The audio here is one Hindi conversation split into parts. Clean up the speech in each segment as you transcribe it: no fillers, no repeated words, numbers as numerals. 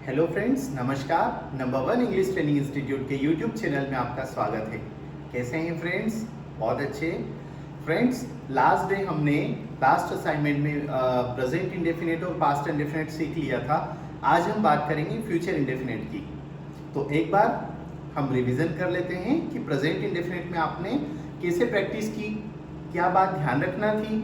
हेलो फ्रेंड्स, नमस्कार। Number one English training institute के यूट्यूब चैनल में आपका स्वागत है। कैसे हैं फ्रेंड्स? बहुत अच्छे। फ्रेंड्स, लास्ट डे हमने लास्ट असाइनमेंट में प्रेजेंट इंडेफिनिट और पास्ट इंडेफिनिट सीख लिया था। आज हम बात करेंगे फ्यूचर इंडेफिनिट की। तो एक बार हम रिवीजन कर लेते हैं कि प्रेजेंट इंडेफिनिट में आपने कैसे प्रैक्टिस की, क्या बात ध्यान रखना थी।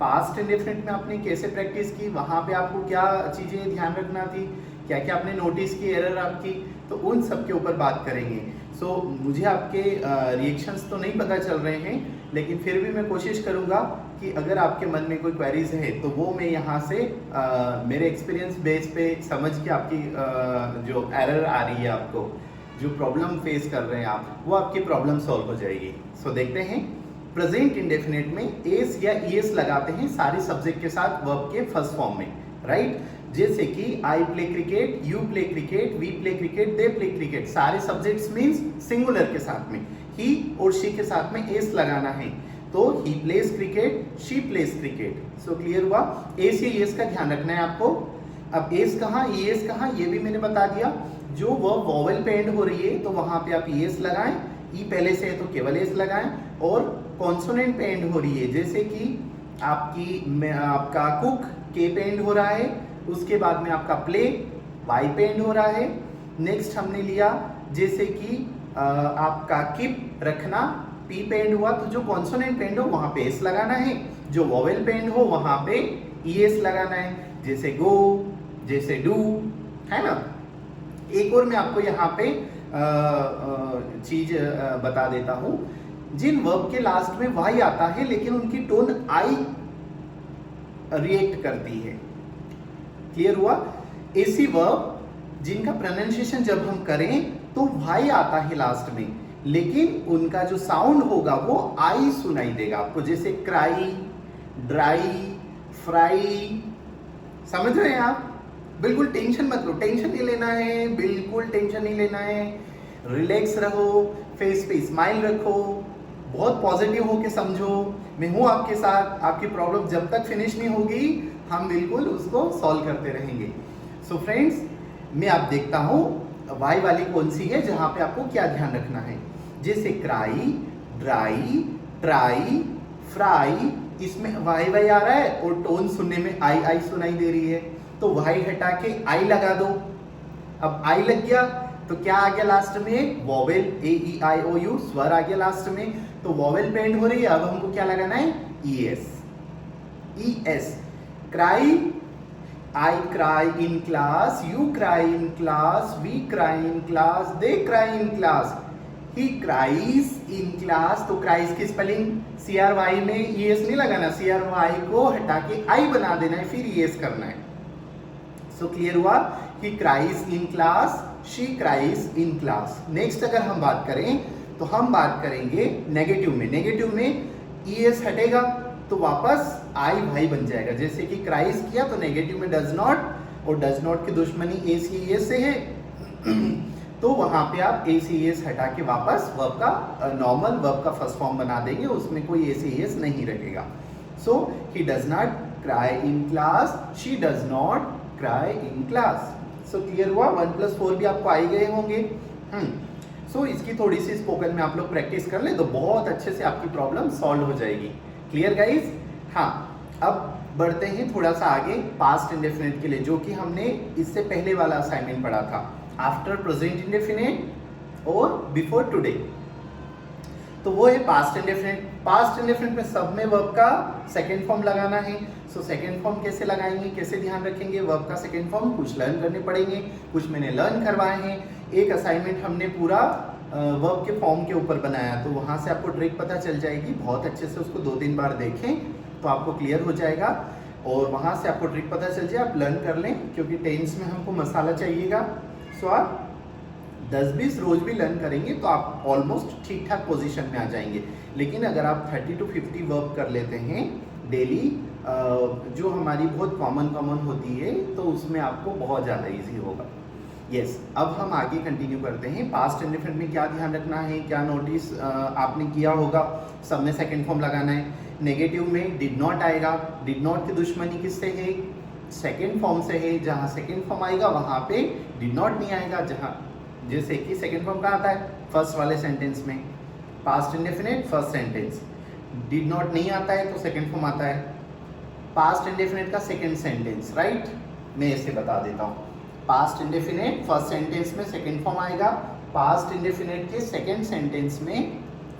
पास्ट इंडेफिनिट में आपने कैसे प्रैक्टिस की, वहाँ पे आपको क्या चीज़ें ध्यान रखना थी, क्या क्या आपने नोटिस की एरर आपकी, तो उन सब के ऊपर बात करेंगे। सो मुझे आपके रिएक्शंस तो नहीं पता चल रहे हैं, लेकिन फिर भी मैं कोशिश करूंगा कि अगर आपके मन में कोई क्वेरीज है तो वो मैं यहाँ से मेरे एक्सपीरियंस बेस पे समझ के आपकी जो एरर आ रही है, आपको जो प्रॉब्लम फेस कर रहे हैं आप, वो आपकी प्रॉब्लम सॉल्व हो जाएगी। सो देखते हैं। प्रेजेंट इंडेफिनिट में एस या ईएस लगाते हैं सारे सब्जेक्ट के साथ वर्ब के फर्स्ट फॉर्म में, राइट। जैसे कि I play cricket, you play cricket, we play cricket, they play cricket, सारे सब्जेक्ट्स मींस सिंगुलर के साथ में ही और शी के साथ में एस लगाना है। तो he plays cricket, she plays cricket. So clear हुआ? एस या एस का ध्यान रखना है आपको। अब एस कहाँ, एस कहाँ, ये भी मैंने बता दिया। जो वो वॉवेल पे एंड हो रही है तो वहां पे आप एस लगाएं, ई पहले से है तो केवल एस लगाएं। और कॉन्सोनेंट पे एंड हो रही है, जैसे कि आपका कुक के पे एंड हो रहा है, उसके बाद में आपका प्ले वाई पे एंड हो रहा है। नेक्स्ट हमने लिया जैसे कि आपका कीप रखना पी पे एंड हुआ, तो जो कॉन्सोनेंट पे एंड हो वहां पे एस लगाना है, जो वोवेल पे एंड हो वहां पे ई एस लगाना है, जैसे गो, जैसे डू, है ना। एक और मैं आपको यहाँ पे चीज बता देता हूं। जिन वर्ब के लास्ट में वाई आता है लेकिन उनकी टोन आई रिएक्ट करती है, क्लियर हुआ? ऐसी वर्ब जिनका प्रोनाउंसिएशन जब हम करें तो वाई आता है लास्ट में, लेकिन उनका जो साउंड होगा वो आई सुनाई देगा आपको, जैसे क्राई, ड्राई, फ्राई। समझ रहे हैं आप? बिल्कुल टेंशन मत लो, टेंशन नहीं लेना है, बिल्कुल टेंशन नहीं लेना है। रिलैक्स रहो, फेस पे स्माइल रखो, बहुत पॉजिटिव होके समझो। मैं हूं आपके साथ, आपकी प्रॉब्लम जब तक फिनिश नहीं होगी हम बिल्कुल उसको सॉल्व करते रहेंगे। सो फ्रेंड्स, मैं आप देखता हूं वाई वाली कौन सी है जहां पे आपको क्या ध्यान रखना है। जैसे क्राई, ड्राई, ट्राई, फ्राई, इसमें वाई वाई आ रहा है और टोन सुनने में आई आई सुनाई दे रही है, तो वाई हटा के आई लगा दो। अब आई लग गया तो क्या आ गया लास्ट में? Vowel, A E I O you, स्वर आ गया लास्ट में, तो वोवेल पे एंड हो रही है। अब हमको क्या लगाना है? E S, E S. Cry, I cry in class, you cry in class, we cry in class, they cry in class, he cries in class। तो cries की स्पेलिंग CRY में ES नहीं लगाना, CRY को हटा के I बना देना है, फिर ES करना है। सो क्लियर हुआ? he cries in class, she cries in class। Next अगर हम बात करें तो हम बात करेंगे नेगेटिव में। नेगेटिव में ES हटेगा तो वापस आई भाई बन जाएगा, जैसे कि क्राइस किया तो नेगेटिव में डज नॉट, और डज नॉट की दुश्मनी एसीएस से है तो वहां पे आप एसीएस हटा के वापस वर्ब का नॉर्मल वर्ब का फर्स्ट फॉर्म बना देंगे, उसमें कोई एसीएस नहीं रहेगा। So he does not cry in class, she does not cry in class. So clear हुआ? 1+4 भी आपको आई गए होंगे। सो इसकी थोड़ी सी स्पोकन में आप लोग प्रैक्टिस कर ले तो बहुत अच्छे से आपकी प्रॉब्लम सॉल्व हो जाएगी। Clear guys? हाँ, अब बढ़ते हैं थोड़ा सा आगे पास्ट इंडेफिनिट के लिए, जो कि हमने इससे पहले वाला असाइनमेंट पढ़ा था, आफ्टर प्रेजेंट इंडेफिनिट और बिफोर टुडे। तो वो है पास्ट इंडेफिनिट। पास्ट इंडेफिनिट में सब में वर्ब का सेकंड फॉर्म लगाना है। सो सेकंड फॉर्म कैसे लगाएंगे, कैसे ध्यान रखेंगे? वर्ब का सेकंड फॉर्म कुछ लर्न करने पड़ेंगे, कुछ मैंने लर्न करवाए हैं। एक असाइनमेंट हमने पूरा वर्ब के फॉर्म के ऊपर बनाया, तो वहाँ से आपको ट्रिक पता चल जाएगी। बहुत अच्छे से उसको 2-3 बार देखें तो आपको क्लियर हो जाएगा, और वहाँ से आपको ट्रिक पता चल जाए, आप लर्न कर लें, क्योंकि टेंस में हमको मसाला चाहिएगा। सो आप 10-20 रोज भी लर्न करेंगे तो आप ऑलमोस्ट ठीक ठाक पोजीशन में आ जाएंगे। लेकिन अगर आप 30 to 50 वर्ब कर लेते हैं डेली, जो हमारी बहुत कॉमन होती है, तो उसमें आपको बहुत ज़्यादा ईजी होगा। यस, अब हम आगे कंटिन्यू करते हैं। पास्ट इंडेफिनिट में क्या ध्यान रखना है, क्या नोटिस आपने किया होगा? सब में सेकंड फॉर्म लगाना है। नेगेटिव में डिड नॉट आएगा। डिड नॉट की दुश्मनी किससे है? सेकेंड फॉर्म से है, जहां सेकेंड फॉर्म आएगा वहां पे डिड नॉट नहीं आएगा, जहां जैसे कि सेकेंड फॉर्म कहाँ आता है, फर्स्ट वाले सेंटेंस में, past indefinite first sentence, did not नहीं आता है तो सेकेंड फॉर्म आता है, पास्ट इंडेफिनिट का सेकेंड सेंटेंस, राइट। मैं इसे बता देता हूँ, पास्ट इंडेफिनिट फर्स्ट सेंटेंस में सेकेंड फॉर्म आएगा, पास्ट इंडेफिनिट के सेकेंड सेंटेंस में,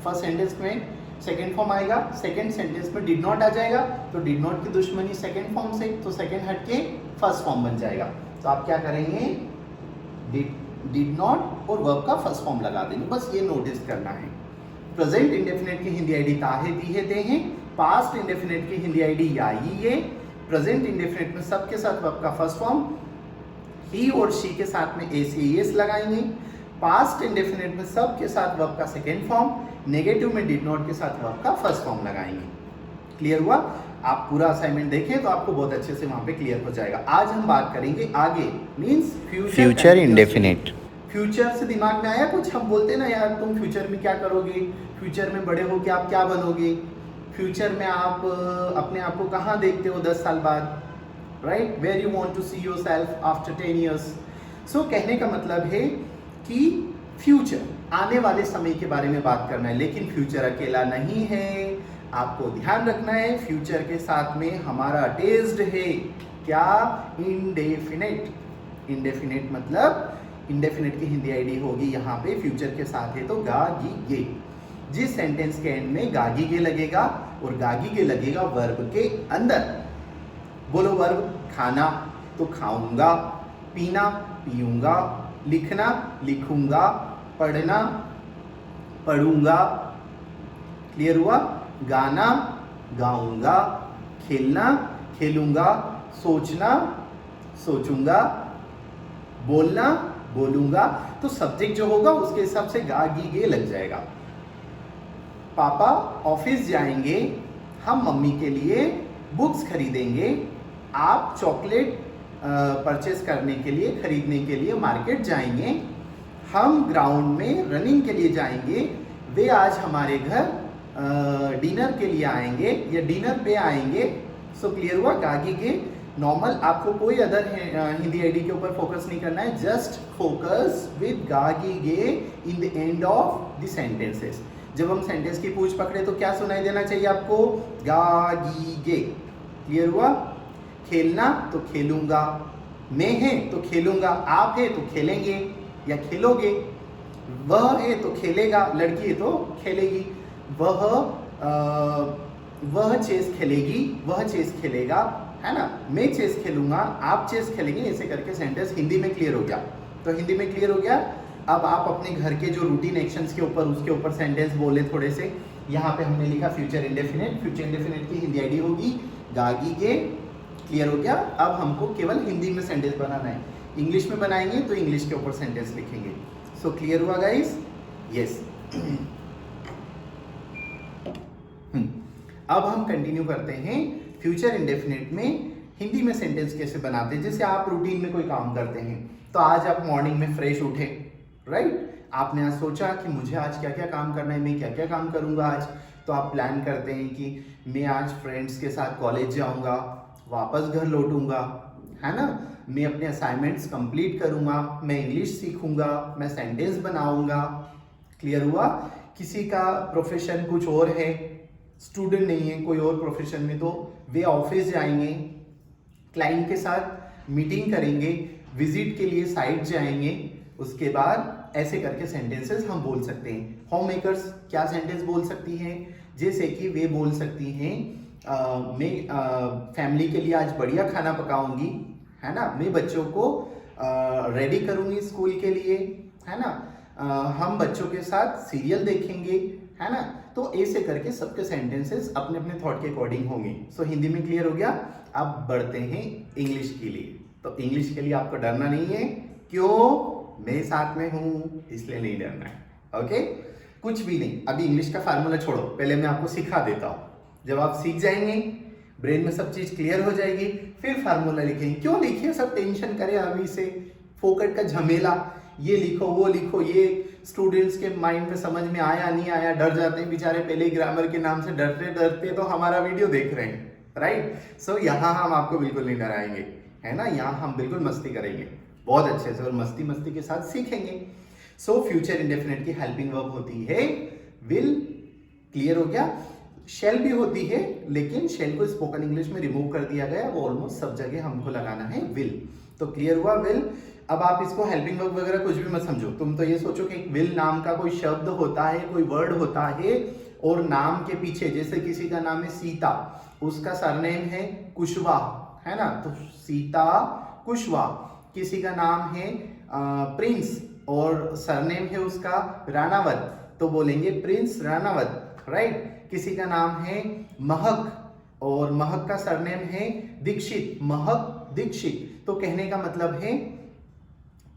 फर्स्ट सेंटेंस में सेकेंड फॉर्म आएगा, सेकेंड सेंटेंस में डिड नॉट आ जाएगा, तो डिड नॉट की दुश्मनी सेकेंड फॉर्म से, तो सेकेंड हट के फर्स्ट फॉर्म बन जाएगा। तो आप क्या करेंगे, डिड नॉट और वर्ब का फर्स्ट फॉर्म लगा देंगे, बस ये नोटिस करना है। प्रेजेंट इंडेफिनिट की हिंदी आईडी ताहे दीहे दे हैं, पास्ट इंडेफिनिट की हिंदी आईडी याई ये, प्रेजेंट इंडेफिनिट में सबके साथ वर्ब का फर्स्ट फॉर्म ही और शी के साथ में एस लगाएंगे, पास्ट इंडेफिनिट में सबके साथ वर्ब का सेकेंड फॉर्म, नेगेटिव में डिड नॉट के साथ वर्ब का फर्स्ट फॉर्म लगाएंगे। क्लियर हुआ? आप पूरा असाइनमेंट देखें तो आपको बहुत अच्छे से वहां पे क्लियर हो जाएगा। आज हम बात करेंगे आगे, मींस फ्यूचर इंडेफिनिट। फ्यूचर से दिमाग में आया कुछ? हम बोलते ना यार तुम फ्यूचर में क्या करोगे, फ्यूचर में बड़े होके आप क्या बनोगे, फ्यूचर में आप अपने आप को कहाँ देखते हो 10 साल बाद, right, where you want to see yourself after 10 years. So कहने का मतलब है कि फ्यूचर आने वाले समय के बारे में बात करना है, लेकिन फ्यूचर अकेला नहीं है, आपको ध्यान रखना है फ्यूचर के साथ में हमारा अटैच्ड है क्या, इंडेफिनिट। इंडेफिनिट मतलब इंडेफिनिट की हिंदी आईडी होगी यहाँ पे फ्यूचर के साथ है तो गागी गे। जिस सेंटेंस के एंड में गागी गे लगेगा और गागी गे लगेगा वर्ब के अंदर, बोलो वर्ब, खाना तो खाऊंगा, पीना पीऊंगा, लिखना लिखूंगा, पढ़ना पढ़ूंगा, क्लियर हुआ, गाना गाऊंगा, खेलना खेलूंगा, सोचना सोचूंगा, बोलना बोलूंगा। तो सब्जेक्ट जो होगा उसके हिसाब से गा गी गे लग जाएगा। पापा ऑफिस जाएंगे, हम मम्मी के लिए बुक्स खरीदेंगे, आप चॉकलेट परचेस करने के लिए खरीदने के लिए मार्केट जाएंगे, हम ग्राउंड में रनिंग के लिए जाएंगे, वे आज हमारे घर डिनर के लिए आएंगे या डिनर पे आएंगे। सो क्लियर हुआ, गागी गे नॉर्मल, आपको कोई अदर हिंदी आईडी के ऊपर फोकस नहीं करना है, जस्ट फोकस विद गागी गे in the end of the sentences. जब हम सेंटेंस की पूंछ पकड़े तो क्या सुनाई देना चाहिए आपको, गागी गे। क्लियर हुआ? खेलना तो खेलूंगा, मैं है तो खेलूंगा, आप है तो खेलेंगे या खेलोगे, वह है तो खेलेगा, लड़की है तो खेलेगी, वह चेस खेलेगी, वह चेस खेलेगा, है ना, मैं चेस खेलूंगा, आप चेस खेलेंगे, ऐसे करके सेंटेंस हिंदी में क्लियर हो गया। तो हिंदी में क्लियर हो गया। अब आप अपने घर के जो रूटीन एक्शंस के ऊपर उसके ऊपर सेंटेंस बोले थोड़े से। यहाँ पे हमने लिखा फ्यूचर इंडेफिनिट, फ्यूचर इंडेफिनिट की हिंदी आईडी होगी गागी गे। क्लियर हो गया? अब हमको केवल हिंदी में सेंटेंस बनाना है, इंग्लिश में बनाएंगे तो इंग्लिश के ऊपर सेंटेंस लिखेंगे। सो क्लियर हुआ गाइस? यस। अब हम कंटिन्यू करते हैं फ्यूचर इंडेफिनिट में हिंदी में सेंटेंस कैसे बनाते हैं। जैसे आप रूटीन में कोई काम करते हैं, तो आज आप मॉर्निंग में फ्रेश उठे, राइट, आपने आज सोचा कि मुझे आज क्या क्या काम करना है, मैं क्या क्या काम करूंगा आज। तो आप प्लान करते हैं कि मैं आज फ्रेंड्स के साथ कॉलेज जाऊंगा, वापस घर लौटूंगा, है ना, मैं अपने असाइनमेंट्स कंप्लीट करूंगा, मैं इंग्लिश सीखूंगा, मैं सेंटेंस बनाऊंगा। क्लियर हुआ? किसी का प्रोफेशन कुछ और है, स्टूडेंट नहीं है, कोई और प्रोफेशन में, तो वे ऑफिस जाएंगे, क्लाइंट के साथ मीटिंग करेंगे, विजिट के लिए साइट जाएंगे, उसके बाद ऐसे करके सेंटेंसेस हम बोल सकते हैं। होम मेकर्स क्या सेंटेंस बोल सकती हैं, जैसे कि वे बोल सकती हैं मैं फैमिली के लिए आज बढ़िया खाना पकाऊंगी, है ना, मैं बच्चों को रेडी करूंगी स्कूल के लिए, है ना, हम बच्चों के साथ सीरियल देखेंगे, है ना। तो ऐसे करके सबके सेंटेंसेस अपने अपने थॉट के अकॉर्डिंग होंगे। सो हिंदी में क्लियर हो गया। अब बढ़ते हैं इंग्लिश के लिए। तो इंग्लिश के लिए आपको डरना नहीं है, क्यों? मैं साथ में हूं, इसलिए नहीं डरना है। ओके, कुछ भी नहीं। अभी इंग्लिश का फार्मूला छोड़ो, पहले मैं आपको सिखा देता हूं। जब आप सीख जाएंगे, ब्रेन में सब चीज क्लियर हो जाएगी, फिर फार्मूला लिखेंगे। क्यों लिखिए, सब टेंशन करें अभी से, फोकट का झमेला, ये लिखो वो लिखो, ये स्टूडेंट्स के माइंड में समझ में आया नहीं आया, डर जाते हैं बेचारे, पहले ही ग्रामर के नाम से डरते डरते तो हमारा वीडियो देख रहे हैं, राइट। सो यहाँ हम आपको बिल्कुल नहीं डराएंगे। है ना, यहाँ हम बिल्कुल मस्ती करेंगे बहुत अच्छे से और मस्ती मस्ती के साथ सीखेंगे। सो फ्यूचर इंडेफिनिट की हेल्पिंग वर्ब होती है विल। क्लियर हो गया। शेल भी होती है, लेकिन शेल को स्पोकन इंग्लिश में रिमूव कर दिया गया, वो ऑलमोस्ट सब जगह हमको लगाना है विल। तो क्लियर हुआ विल। अब आप इसको हेल्पिंग वर्ब वगैरह कुछ भी मत समझो, तुम तो ये सोचो कि विल नाम का कोई शब्द होता है, कोई वर्ड होता है, और नाम के पीछे जैसे किसी का नाम है सीता, उसका सरनेम है कुशवाहा, है ना, तो सीता कुशवाहा। किसी का नाम है प्रिंस और सरनेम है उसका राणावत, तो बोलेंगे प्रिंस राणावत, राइट। किसी का नाम है महक और महक का सरनेम है दीक्षित, महक दीक्षित। तो कहने का मतलब है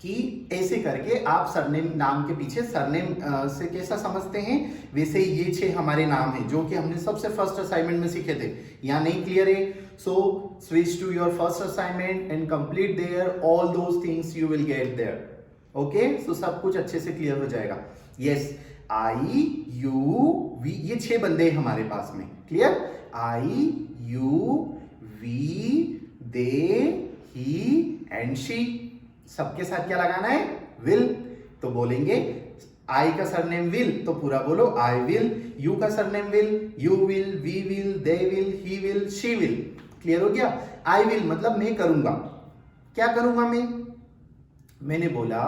कि ऐसे करके आप सरनेम, नाम के पीछे सरनेम से कैसा समझते हैं, वैसे ही ये 6 हमारे नाम हैं जो कि हमने सबसे फर्स्ट असाइनमेंट में सीखे थे। यहाँ नहीं क्लियर है, so switch to your first assignment and complete their all those things you will get there. Okay, so सब कुछ अच्छे से क्लियर हो जाएगा। यस, आई यू वी, ये 6 बंदे हैं हमारे पास में। Clear, I you we they he and she, सबके साथ क्या लगाना है विल। तो बोलेंगे आई का सरनेम विल, तो पूरा बोलो आई विल। यू का surname will, you will, we will, they will, he will, she will. Clear हो गया। आई विल मतलब मैं करूंगा। क्या करूंगा मैंने बोला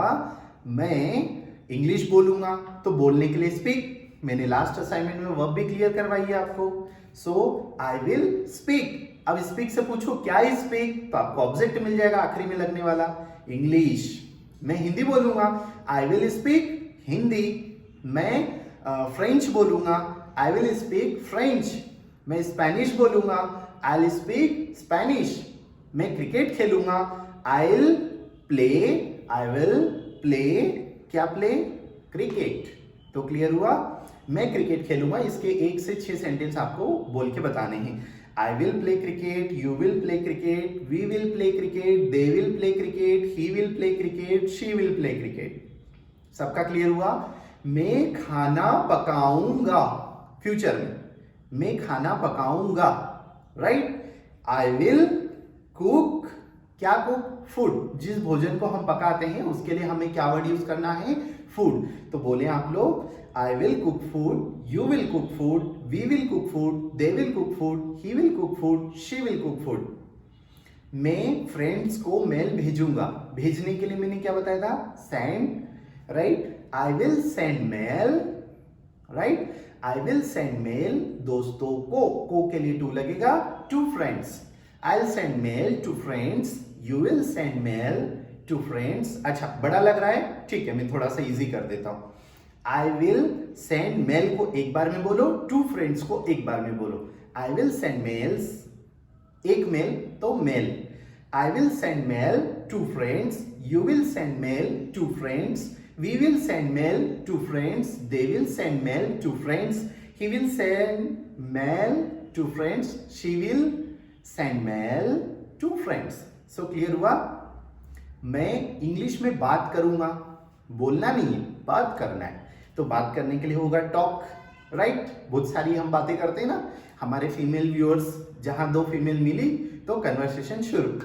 मैं इंग्लिश बोलूंगा, तो बोलने के लिए स्पीक। मैंने लास्ट असाइनमेंट में वर्ब भी क्लियर करवाई है आपको। सो आई विल स्पीक। अब स्पीक से पूछो क्या है स्पीक, तो आपको ऑब्जेक्ट मिल जाएगा आखिरी में लगने वाला, इंग्लिश। मैं हिंदी बोलूंगा, आई विल स्पीक हिंदी। मैं फ्रेंच बोलूंगा, आई विल स्पीक फ्रेंच। मैं स्पेनिश बोलूंगा, आई विल स्पीक स्पेनिश। मैं क्रिकेट खेलूंगा, आई विल प्ले, क्या प्ले, क्रिकेट। तो क्लियर हुआ, मैं क्रिकेट खेलूंगा। इसके 1 से 6 सेंटेंस आपको बोल के बताने हैं। I will play cricket, you will play cricket, we will play cricket, they will play cricket, he will play cricket, she will play cricket। सबका क्लियर हुआ। मैं खाना पकाऊंगा, फ्यूचर में मैं खाना पकाऊंगा, राइट। I will cook, क्या कुक, फूड। जिस भोजन को हम पकाते हैं उसके लिए हमें क्या वर्ड यूज करना है, फूड। तो बोले आप लोग I will cook food, you will cook food, we will cook food, they will cook food, he will cook food, she will cook food। मैं फ्रेंड्स को मेल भेजूंगा। भेजने के लिए मैंने क्या बताया था, send, right. I will send mail, right. I will send mail दोस्तों को के लिए टू लगेगा, to friends. I will send mail to friends, you will send mail to friends. अच्छा, बड़ा लग रहा है, ठीक है, मैं थोड़ा सा इजी कर देता हूं। आई विल सेंड मेल को एक बार में बोलो, टू फ्रेंड्स को एक बार में बोलो। आई विल सेंड मेल्स, एक मेल तो mail. I will send mail to friends, you will send mail to friends, we will send mail to friends, they will send mail to friends, he will send mail to friends, she will send mail to friends. So clear हुआ। मैं इंग्लिश में बात करूंगा, बोलना नहीं है, बात करना है। तो बात करने के लिए होगा टॉक, राइट। बहुत सारी हम बातें करते हैं ना, हमारे फीमेल व्यूअर्स, जहां 2 फीमेल मिली तो कन्वर्सेशन शुरू,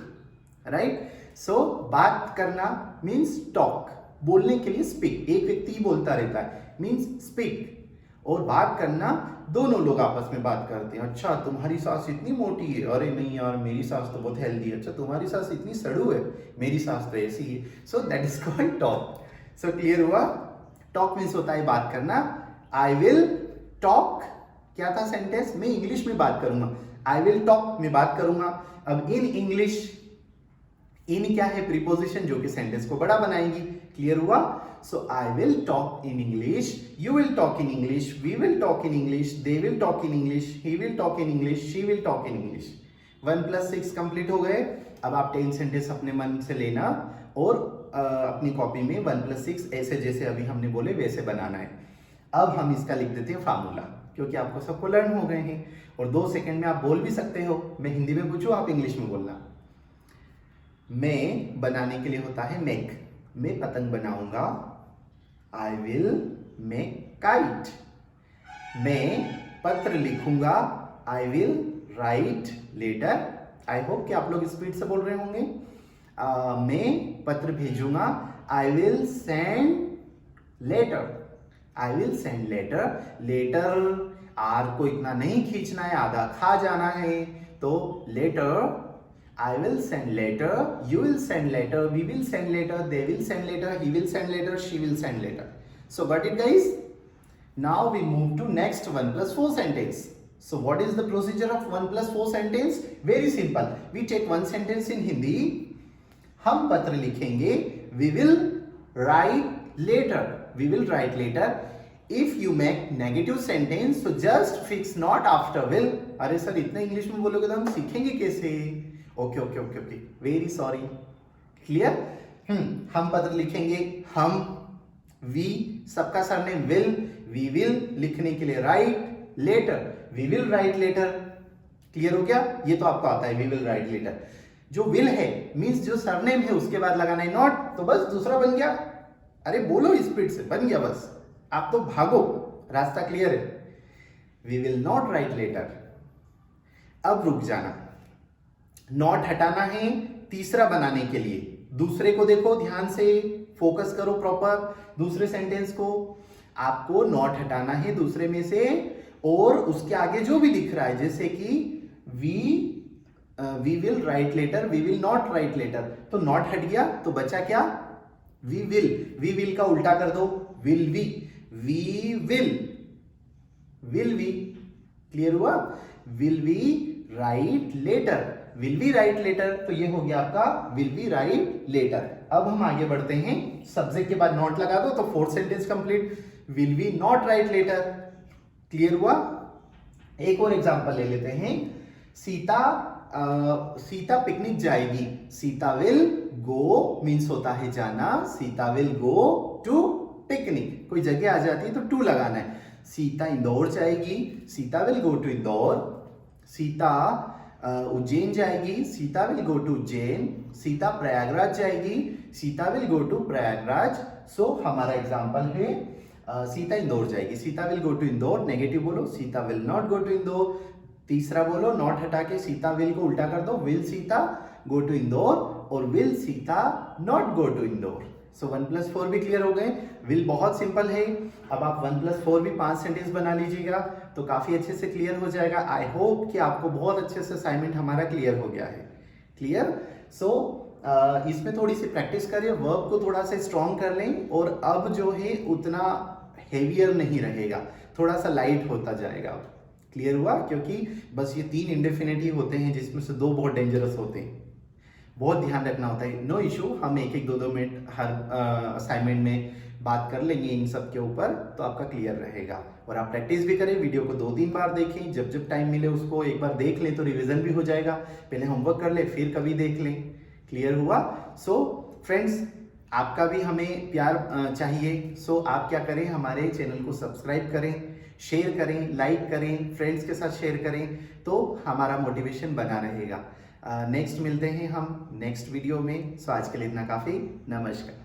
राइट। सो बात करना मीन्स टॉक, बोलने के लिए स्पीक। एक व्यक्ति ही बोलता रहता है, मीन्स स्पीक। और बात करना, दोनों लोग आपस में बात करते हैं। अच्छा तुम्हारी सास इतनी मोटी है, अरे नहीं यार मेरी सास तो बहुत हेल्दी है। अच्छा तुम्हारी सास इतनी सड़ू है, मेरी सास तो ऐसी है। So that is called talk. So clear हुआ। टॉक मीन्स होता है बात करना। आई विल टॉक, क्या था सेंटेंस, मैं इंग्लिश में बात करूंगा। आई विल टॉक, मैं बात करूंगा। अब इन इंग्लिश, इन क्या है, प्रीपोजिशन जो कि सेंटेंस को बड़ा बनाएगी। क्लियर हुआ। So I will talk in English, you will talk in English, we will talk in English, they will talk in English, he will talk in English, she will talk in English. 1 + 6 complete हो गए। अब आप 10 सेंटेंस अपने मन से लेना और अपनी कॉपी में 1 + 6 ऐसे जैसे अभी हमने बोले वैसे बनाना है। अब हम इसका लिख देते हैं फार्मूला, क्योंकि आपको सबको लर्न हो गए हैं और 2 सेकंड में आप बोल भी सकते हो। मैं हिंदी में पूछूं, आप इंग्लिश में बोलना। मैं बनाने के लिए होता है मेक, मैं पतंग बनाऊंगा। I will make kite. मैं पत्र लिखूंगा। I will write letter I hope कि आप लोग स्पीड से बोल रहे होंगे। मैं पत्र भेजूंगा, I will send letter, I will send letter. Letter आर को इतना नहीं खींचना है, आधा खा जाना है, तो letter, I will send letter, you will send letter, we will send letter, they will send letter, he will send letter, she will send letter. So got it guys? Now we move to next 1 plus 4 sentence. So what is the procedure of 1 plus 4 sentence? Very simple. We take one sentence in Hindi. हम पत्र लिखेंगे, we will write later, we will write later. If you make negative sentence, so just fix not after will. अरे सर इतना इंग्लिश में बोलोगे तो हम सीखेंगे कैसे? Okay okay okay okay, very sorry. Clear? हम पत्र लिखेंगे, हम, वी, सबका सरनेम विल, वी विल लिखने के लिए write, letter, we will write letter. Clear हो गया? ये तो आपको आता है, वी विल राइट लेटर। जो विल है मींस जो सरनेम है उसके बाद लगाना है नॉट, तो बस दूसरा बन गया। अरे बोलो स्पीड से, बन गया बस। आप तो भागो, रास्ता क्लियर है। We will not write letter. अब रुक जाना, नॉट हटाना है तीसरा बनाने के लिए। दूसरे को देखो ध्यान से, फोकस करो प्रॉपर। दूसरे सेंटेंस को आपको नॉट हटाना है दूसरे में से, और उसके आगे जो भी दिख रहा है, जैसे कि we will write letter, we will not write letter, तो नॉट हट गया, तो बचा क्या? We will. वी विल का उल्टा कर दो, will we, we will we. Clear हुआ? Will we write letter, will we write letter, तो ये हो गया आपका विल वी राइट लेटर। अब हम आगे बढ़ते हैं, सब्जेक्ट के बाद नॉट लगा दो तो fourth sentence complete. Will we not write letter. Clear हुआ? एक और एग्जांपल ले लेते हैं। सीता पिकनिक जाएगी। सीता विल गो मीन्स होता है जाना, Sita will go to picnic. कोई जगह आ जाती है तो टू लगाना है। सीता इंदौर जाएगी, Sita will go to Indore. Sita Ujjain जाएगी, Sita will go to Ujjain. Sita Prayagraj जाएगी, Sita will go to Prayagraj. So हमारा एग्जांपल है सीता इंदौर जाएगी, Sita will go to Indore. Negative बोलो, Sita will not go to Indore. तीसरा बोलो, नॉट हटा के सीता विल को उल्टा कर दो, will Sita go to Indore, और will Sita not go to Indore. So 1 plus 4 भी क्लियर हो गए। विल बहुत सिंपल है। अब आप 1 plus 4 भी 5 सेंटेंस बना लीजिएगा तो काफी अच्छे से क्लियर हो जाएगा। आई होप कि आपको बहुत अच्छे से असाइनमेंट हमारा क्लियर हो गया है। क्लियर? सो इसमें थोड़ी सी प्रैक्टिस करिए, वर्ब को थोड़ा सा स्ट्रॉन्ग कर लें, और अब जो है उतना हेवियर नहीं रहेगा, थोड़ा सा लाइट होता जाएगा। क्लियर हुआ? क्योंकि बस ये 3 इंडेफिनिटिव होते हैं जिसमें से 2 बहुत डेंजरस होते हैं, बहुत ध्यान रखना होता है। नो इशू, हम 1-1, 2-2 मिनट हर असाइनमेंट में बात कर लेंगे इन सब के ऊपर, तो आपका क्लियर रहेगा। और आप प्रैक्टिस भी करें, वीडियो को 2-3 बार देखें, जब जब टाइम मिले उसको एक बार देख लें तो रिवीजन भी हो जाएगा। पहले होमवर्क कर ले, फिर कभी देख लें। क्लियर हुआ? सो फ्रेंड्स, आपका भी हमें प्यार चाहिए। सो आप क्या करें, हमारे चैनल को सब्सक्राइब करें, शेयर करें, लाइक करें, फ्रेंड्स के साथ शेयर करें, तो हमारा मोटिवेशन बना रहेगा। नेक्स्ट मिलते हैं हम नेक्स्ट वीडियो में। सो आज के लिए इतना काफ़ी। नमस्कार।